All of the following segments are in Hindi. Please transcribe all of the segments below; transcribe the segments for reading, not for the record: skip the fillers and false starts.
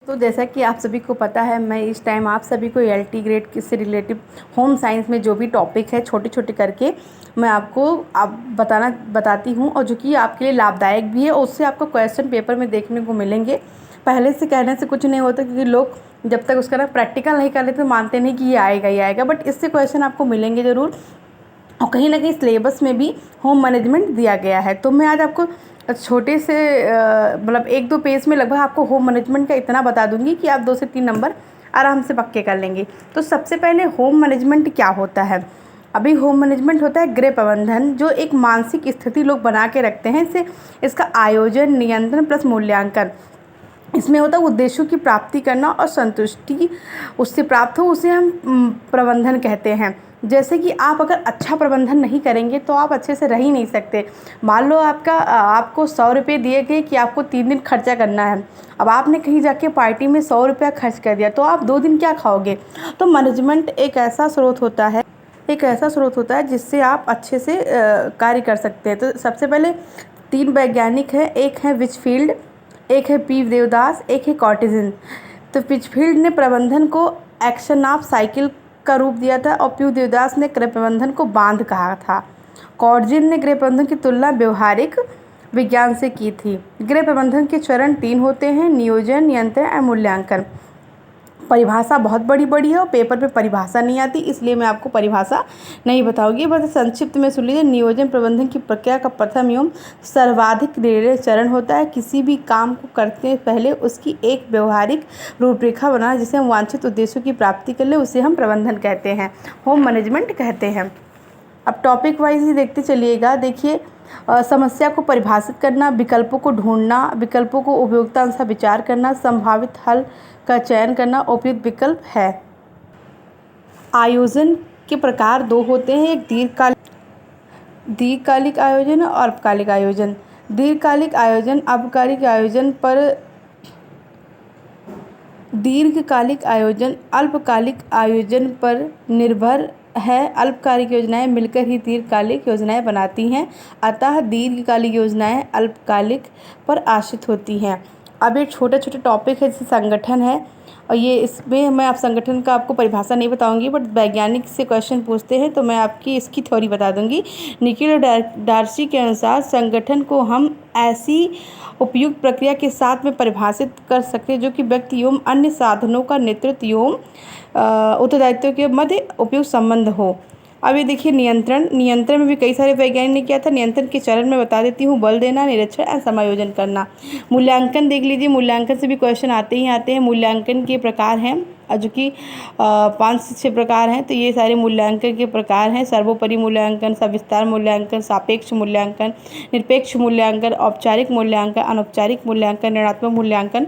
तो जैसा कि आप सभी को पता है, मैं इस टाइम आप सभी को एलटी ग्रेड से रिलेटिव होम साइंस में जो भी टॉपिक है छोटे छोटे करके मैं आपको बताती हूँ, और जो कि आपके लिए लाभदायक भी है और उससे आपको क्वेश्चन पेपर में देखने को मिलेंगे। पहले से कहने से कुछ नहीं होता, क्योंकि लोग जब तक उसका प्रैक्टिकल नहीं कर लेते तो मानते नहीं कि ये आएगा ही आएगा, बट इससे क्वेश्चन आपको मिलेंगे ज़रूर। और कहीं ना कहीं सिलेबस में भी होम मैनेजमेंट दिया गया है। तो मैं आज आपको छोटे से मतलब 1-2 पेज में लगभग आपको होम मैनेजमेंट का इतना बता दूंगी कि आप 2 से 3 नंबर आराम से पक्के कर लेंगे। तो सबसे पहले होम मैनेजमेंट क्या होता है? अभी होम मैनेजमेंट होता है गृह प्रबंधन, जो एक मानसिक स्थिति लोग बना के रखते हैं। इसका आयोजन, नियंत्रण प्लस मूल्यांकन इसमें होता है। उद्देश्यों की प्राप्ति करना और संतुष्टि उससे प्राप्त हो, उसे हम प्रबंधन कहते हैं। जैसे कि आप अगर अच्छा प्रबंधन नहीं करेंगे तो आप अच्छे से रह ही नहीं सकते। मान लो आपको 100 रुपये दिए गए कि आपको 3 दिन खर्चा करना है। अब आपने कहीं जाके पार्टी में 100 रुपया खर्च कर दिया, तो आप 2 दिन क्या खाओगे? तो मैनेजमेंट एक ऐसा स्रोत होता है जिससे आप अच्छे से कार्य कर सकते हैं। तो सबसे पहले 3 वैज्ञानिक हैं, एक है विचफील्ड, एक है पी देवदास, एक है कॉर्टिजन। तो विचफील्ड ने प्रबंधन को एक्शन ऑफ साइकिल का रूप दिया था और पी देवदास ने गृह प्रबंधन को बांध कहा था। कॉर्टिजन ने गृह प्रबंधन की तुलना व्यवहारिक विज्ञान से की थी। गृह प्रबंधन के चरण 3 होते हैं: नियोजन, नियंत्रण और मूल्यांकन। परिभाषा बहुत बड़ी है और पेपर पे परिभाषा नहीं आती, इसलिए मैं आपको परिभाषा नहीं बताऊंगी, बस संक्षिप्त में सुन लीजिए। नियोजन प्रबंधन की प्रक्रिया का प्रथम एवं सर्वाधिक निर्णय चरण होता है। किसी भी काम को करते पहले उसकी एक व्यवहारिक रूपरेखा बनाना, जिसे हम वांछित उद्देश्यों की प्राप्ति कर ले, उसे हम प्रबंधन कहते हैं, होम मैनेजमेंट कहते हैं। अब टॉपिक वाइज ही देखते चलिएगा। देखिए, समस्या को परिभाषित करना, विकल्पों को ढूंढना, विकल्पों को उपयोगिता अनुसार विचार करना, संभावित हल का चयन करना उपयुक्त विकल्प है। आयोजन के प्रकार 2 होते हैं, एक दीर्घकालिक आयोजन और अल्पकालिक आयोजन। दीर्घकालिक आयोजन अल्पकालिक आयोजन पर निर्भर है। अल्पकालिक योजनाएं मिलकर ही दीर्घकालिक योजनाएं बनाती हैं, अतः दीर्घकालिक योजनाएं अल्पकालिक पर आश्रित होती हैं। अब ये छोटे छोटे टॉपिक है, जैसे संगठन है, और ये इसमें मैं आप संगठन का आपको परिभाषा नहीं बताऊंगी, बट वैज्ञानिक से क्वेश्चन पूछते हैं तो मैं आपकी इसकी थ्योरी बता दूंगी। निखिल और डार्सी के अनुसार संगठन को हम ऐसी उपयुक्त प्रक्रिया के साथ में परिभाषित कर सकते हैं जो कि व्यक्ति एवं अन्य साधनों का नेतृत्व एवं उत्तरदायित्व के मध्य उपयुक्त संबंध हो। अब ये देखिए, नियंत्रण में भी कई सारे वैज्ञानिक ने किया था। नियंत्रण के चरण में बता देती हूँ: बल देना, निरीक्षण और समायोजन करना। मूल्यांकन देख लीजिए, मूल्यांकन से भी क्वेश्चन आते हैं। मूल्यांकन के प्रकार हैं, जो कि 5 से 6 प्रकार हैं। तो ये सारे मूल्यांकन के प्रकार हैं: सर्वोपरि मूल्यांकन, सविस्तार मूल्यांकन, सापेक्ष मूल्यांकन, निरपेक्ष मूल्यांकन, औपचारिक मूल्यांकन, अनौपचारिक मूल्यांकन, ऋणात्मक मूल्यांकन।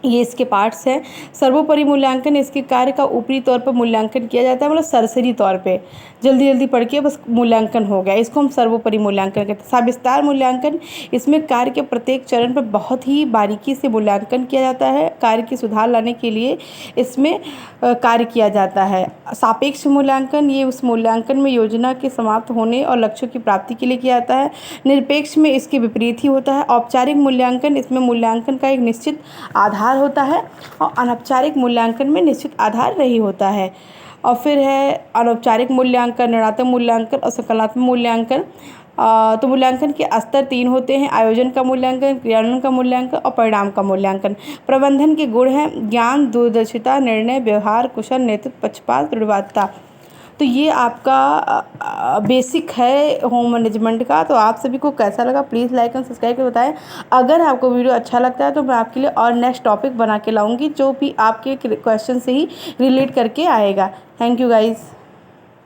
ये इसके पार्ट्स हैं। सर्वोपरि मूल्यांकन, इसके कार्य का ऊपरी तौर पर मूल्यांकन किया जाता है, मतलब सरसरी तौर पे, जल्दी पढ़ के बस मूल्यांकन हो गया, इसको हम सर्वोपरि मूल्यांकन कहते हैं। सविस्तार मूल्यांकन, इसमें कार्य के प्रत्येक चरण पर बहुत ही बारीकी से मूल्यांकन किया जाता है। कार्य की सुधार लाने के लिए इसमें कार्य किया जाता है। सापेक्ष मूल्यांकन, ये उस मूल्यांकन में योजना के समाप्त होने और लक्ष्यों की प्राप्ति के लिए किया जाता है। निरपेक्ष में इसके विपरीत ही होता है। औपचारिक मूल्यांकन, इसमें मूल्यांकन का एक निश्चित आधार होता है और अनौपचारिक मूल्यांकन में निश्चित आधार नहीं होता है। और फिर है अनौपचारिक मूल्यांकन, ऋणात्मक मूल्यांकन और संकलनात्मक मूल्यांकन। तो मूल्यांकन के स्तर 3 होते हैं: आयोजन का मूल्यांकन, क्रियान्वयन का मूल्यांकन और परिणाम का मूल्यांकन। प्रबंधन के गुण हैं: ज्ञान, दूरदर्शिता, निर्णय, व्यवहार, कुशल नेतृत्व, पक्षपात, दृढ़वादिता। तो ये आपका बेसिक है होम मैनेजमेंट का। तो आप सभी को कैसा लगा प्लीज़ लाइक एंड सब्सक्राइब करके बताएं। अगर आपको वीडियो अच्छा लगता है तो मैं आपके लिए और नेक्स्ट टॉपिक बना के लाऊंगी, जो भी आपके क्वेश्चन से ही रिलेट करके आएगा। Thank you guys.